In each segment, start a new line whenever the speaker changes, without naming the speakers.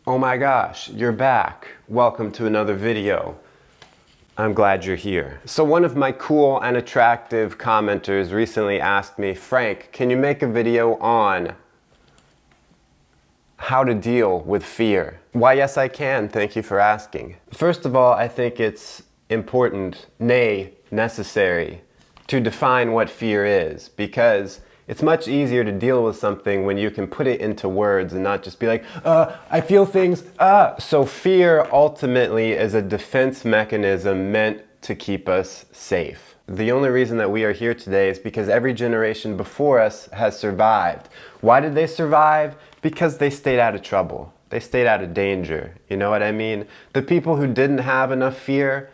Oh my gosh, you're back. Welcome to another video. I'm glad you're here. So one of my cool and attractive commenters recently asked me, Frank, can you make a video on how to deal with fear? Why, yes, I can. Thank you for asking. First of all, I think it's important, nay, necessary, to define what fear is, because it's much easier to deal with something when you can put it into words and not just be like, I feel things, So fear ultimately is a defense mechanism meant to keep us safe. The only reason that we are here today is because every generation before us has survived. Why did they survive? Because they stayed out of trouble. They stayed out of danger. You know what I mean? The people who didn't have enough fear,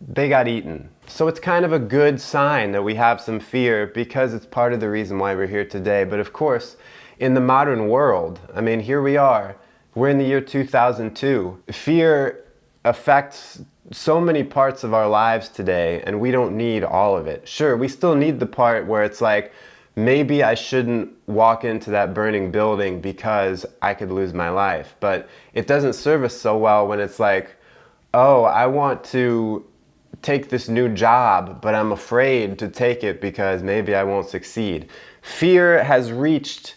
they got eaten. So it's kind of a good sign that we have some fear because it's part of the reason why we're here today. But of course, in the modern world, I mean, here we are. We're in the year 2002. Fear affects so many parts of our lives today, and we don't need all of it. Sure, we still need the part where it's like, maybe I shouldn't walk into that burning building because I could lose my life. But it doesn't serve us so well when it's like, oh, I want to take this new job, but I'm afraid to take it because maybe I won't succeed. Fear has reached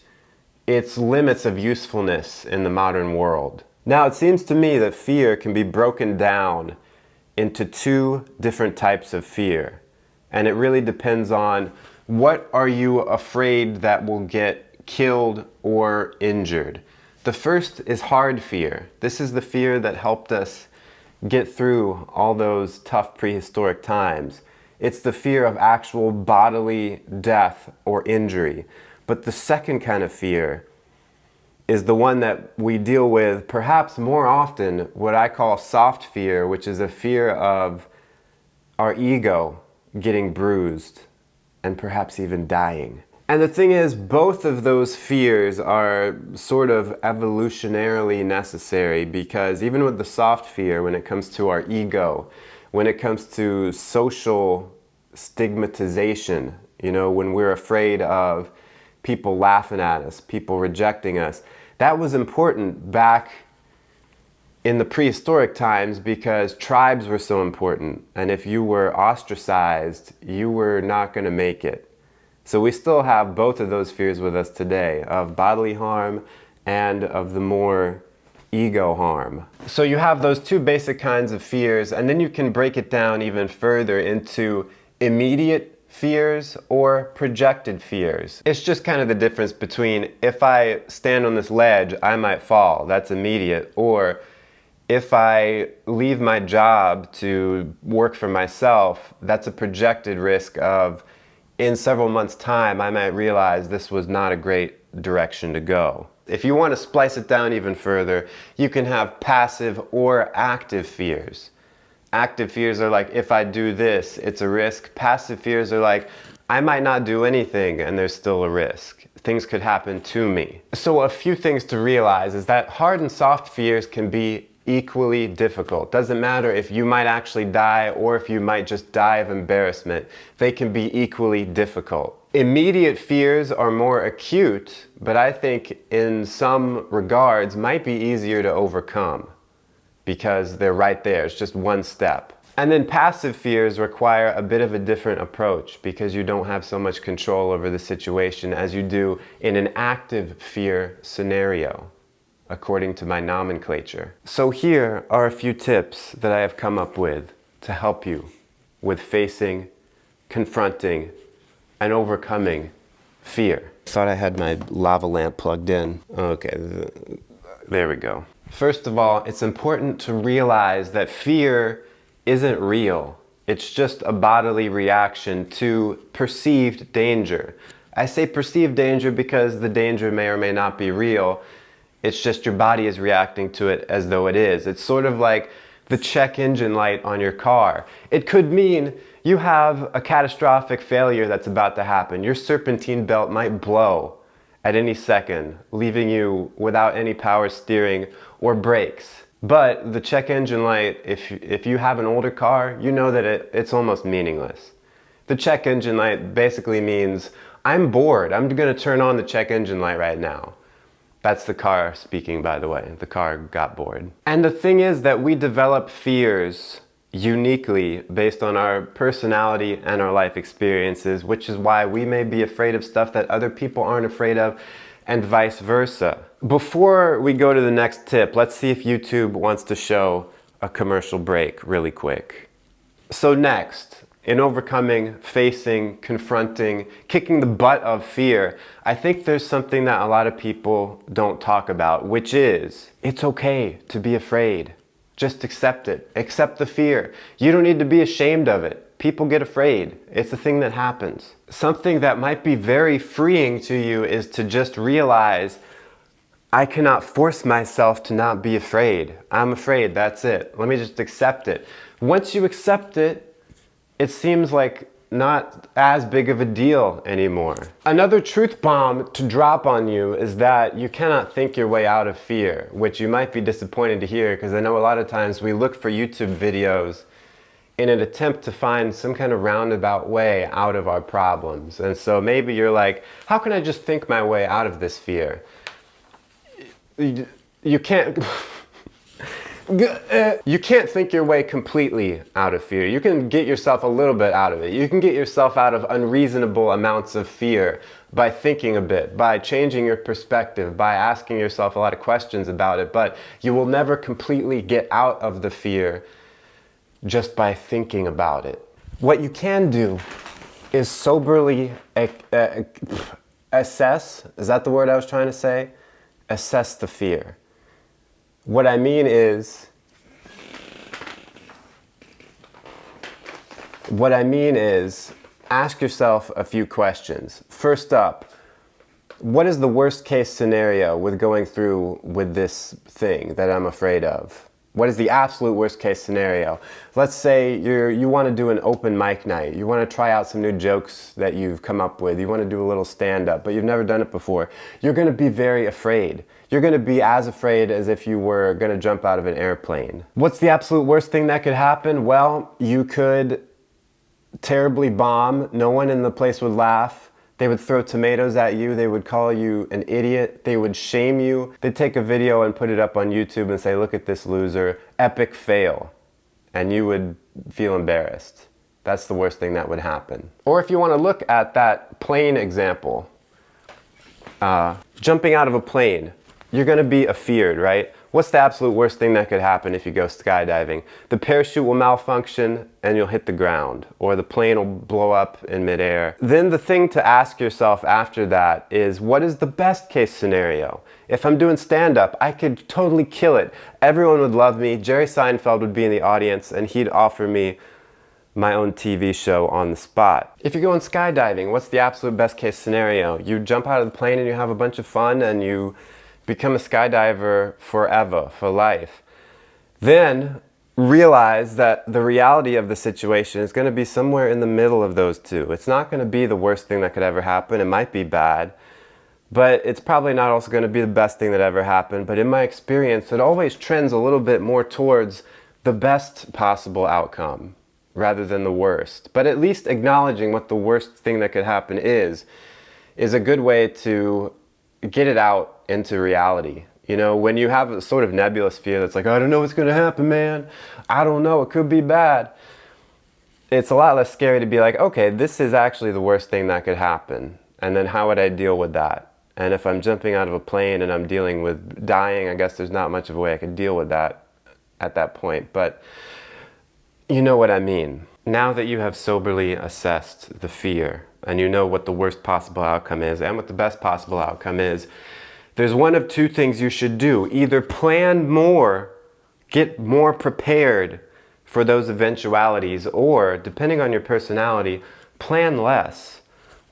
its limits of usefulness in the modern world. Now, it seems to me that fear can be broken down into two different types of fear. And it really depends on what are you afraid that will get killed or injured. The first is hard fear. This is the fear that helped us get through all those tough prehistoric times. It's the fear of actual bodily death or injury. But the second kind of fear is the one that we deal with perhaps more often, what I call soft fear, which is a fear of our ego getting bruised and perhaps even dying. And the thing is, both of those fears are sort of evolutionarily necessary, because even with the soft fear, when it comes to our ego, when it comes to social stigmatization, you know, when we're afraid of people laughing at us, people rejecting us, that was important back in the prehistoric times because tribes were so important. And if you were ostracized, you were not going to make it. So we still have both of those fears with us today, of bodily harm and of the more ego harm. So you have those two basic kinds of fears, and then you can break it down even further into immediate fears or projected fears. It's just kind of the difference between, if I stand on this ledge, I might fall, that's immediate, or if I leave my job to work for myself, that's a projected risk of, in several months' time, I might realize this was not a great direction to go. If you want to splice it down even further, you can have passive or active fears. Active fears are like, if I do this, it's a risk. Passive fears are like, I might not do anything and there's still a risk. Things could happen to me. So a few things to realize is that hard and soft fears can be equally difficult. Doesn't matter if you might actually die or if you might just die of embarrassment. They can be equally difficult. Immediate fears are more acute, but I think in some regards might be easier to overcome because they're right there. It's just one step. And then passive fears require a bit of a different approach because you don't have so much control over the situation as you do in an active fear scenario, according to my nomenclature. So here are a few tips that I have come up with to help you with facing, confronting, and overcoming fear. Thought I had my lava lamp plugged in. Okay, there we go. First of all, it's important to realize that fear isn't real. It's just a bodily reaction to perceived danger. I say perceived danger because the danger may or may not be real. It's just your body is reacting to it as though it is. It's sort of like the check engine light on your car. It could mean you have a catastrophic failure that's about to happen. Your serpentine belt might blow at any second, leaving you without any power steering or brakes. But the check engine light, if you have an older car, you know that it's almost meaningless. The check engine light basically means, I'm bored, I'm gonna turn on the check engine light right now. That's the car speaking, by the way. The car got bored. And the thing is that we develop fears uniquely based on our personality and our life experiences, which is why we may be afraid of stuff that other people aren't afraid of, and vice versa. Before we go to the next tip, let's see if YouTube wants to show a commercial break really quick. So next, in overcoming, facing, confronting, kicking the butt of fear, I think there's something that a lot of people don't talk about, which is, it's okay to be afraid. Just accept it. Accept the fear. You don't need to be ashamed of it. People get afraid. It's a thing that happens. Something that might be very freeing to you is to just realize, I cannot force myself to not be afraid. I'm afraid, that's it. Let me just accept it. Once you accept it, it seems like not as big of a deal anymore. Another truth bomb to drop on you is that you cannot think your way out of fear, which you might be disappointed to hear, because I know a lot of times we look for YouTube videos in an attempt to find some kind of roundabout way out of our problems. And so maybe you're like, how can I just think my way out of this fear? You can't... You can't think your way completely out of fear. You can get yourself a little bit out of it. You can get yourself out of unreasonable amounts of fear by thinking a bit, by changing your perspective, by asking yourself a lot of questions about it, but you will never completely get out of the fear just by thinking about it. What you can do is soberly assess, is that the word I was trying to say? Assess the fear. What I mean is, ask yourself a few questions. First up, what is the worst case scenario with going through with this thing that I'm afraid of? What is the absolute worst case scenario? Let's say you want to do an open mic night. You want to try out some new jokes that you've come up with. You want to do a little stand-up, but you've never done it before. You're going to be very afraid. You're going to be as afraid as if you were going to jump out of an airplane. What's the absolute worst thing that could happen? Well, you could terribly bomb. No one in the place would laugh. They would throw tomatoes at you. They would call you an idiot. They would shame you. They'd take a video and put it up on YouTube and say, look at this loser, epic fail. And you would feel embarrassed. That's the worst thing that would happen. Or if you want to look at that plane example, jumping out of a plane, you're going to be afeared, right? What's the absolute worst thing that could happen if you go skydiving? The parachute will malfunction and you'll hit the ground, or the plane will blow up in midair. Then the thing to ask yourself after that is, what is the best case scenario? If I'm doing stand-up, I could totally kill it. Everyone would love me. Jerry Seinfeld would be in the audience and he'd offer me my own TV show on the spot. If you're going skydiving, what's the absolute best case scenario? You jump out of the plane and you have a bunch of fun and you become a skydiver forever, for life. Then realize that the reality of the situation is going to be somewhere in the middle of those two. It's not going to be the worst thing that could ever happen. It might be bad, but it's probably not also going to be the best thing that ever happened. But in my experience, it always trends a little bit more towards the best possible outcome rather than the worst. But at least acknowledging what the worst thing that could happen is a good way to get it out into reality. You know, when you have a sort of nebulous fear that's like, I don't know what's going to happen, man. I don't know, it could be bad. It's a lot less scary to be like, okay, this is actually the worst thing that could happen. And then how would I deal with that? And if I'm jumping out of a plane and I'm dealing with dying, I guess there's not much of a way I could deal with that at that point. But you know what I mean. Now that you have soberly assessed the fear and you know what the worst possible outcome is and what the best possible outcome is, there's one of two things you should do. Either plan more, get more prepared for those eventualities, or, depending on your personality, plan less.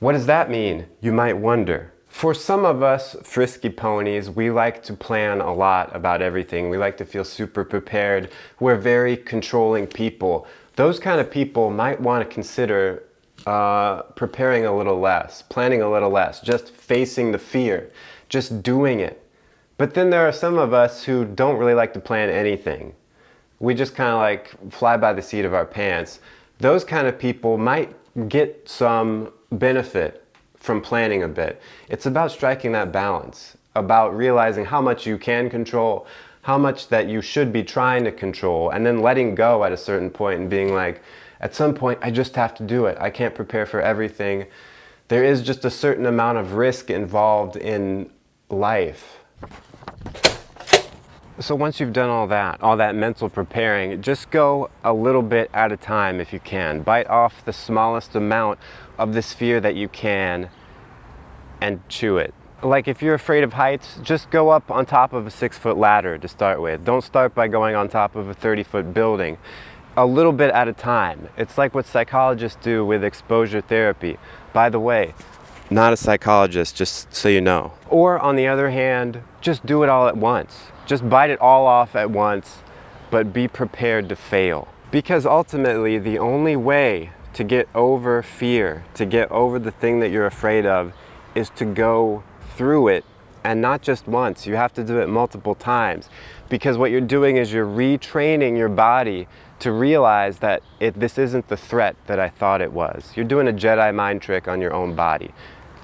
What does that mean? You might wonder. For some of us frisky ponies, we like to plan a lot about everything. We like to feel super prepared. We're very controlling people. Those kind of people might want to consider preparing a little less, planning a little less, just facing the fear, just doing it. But then there are some of us who don't really like to plan anything. We just kind of like fly by the seat of our pants. Those kind of people might get some benefit from planning a bit. It's about striking that balance. about realizing how much you can control, how much that you should be trying to control, and then letting go at a certain point and being like, at some point, I just have to do it. I can't prepare for everything. There is just a certain amount of risk involved in life. So once you've done all that mental preparing, just go a little bit at a time if you can. Bite off the smallest amount of this fear that you can and chew it. Like if you're afraid of heights, just go up on top of a 6-foot ladder to start with. Don't start by going on top of a 30-foot building. A little bit at a time. It's like what psychologists do with exposure therapy. By the way, not a psychologist, just so you know. Or on the other hand, just do it all at once. Just bite it all off at once, but be prepared to fail. Because ultimately, the only way to get over fear, to get over the thing that you're afraid of, is to go through it, and not just once. You have to do it multiple times, because what you're doing is you're retraining your body to realize that this isn't the threat that I thought it was. You're doing a Jedi mind trick on your own body.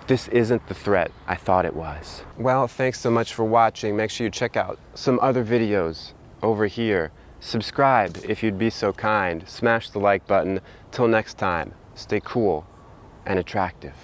This isn't the threat I thought it was. Well, thanks so much for watching. Make sure you check out some other videos over here. Subscribe if you'd be so kind. Smash the like button. Till next time, stay cool and attractive.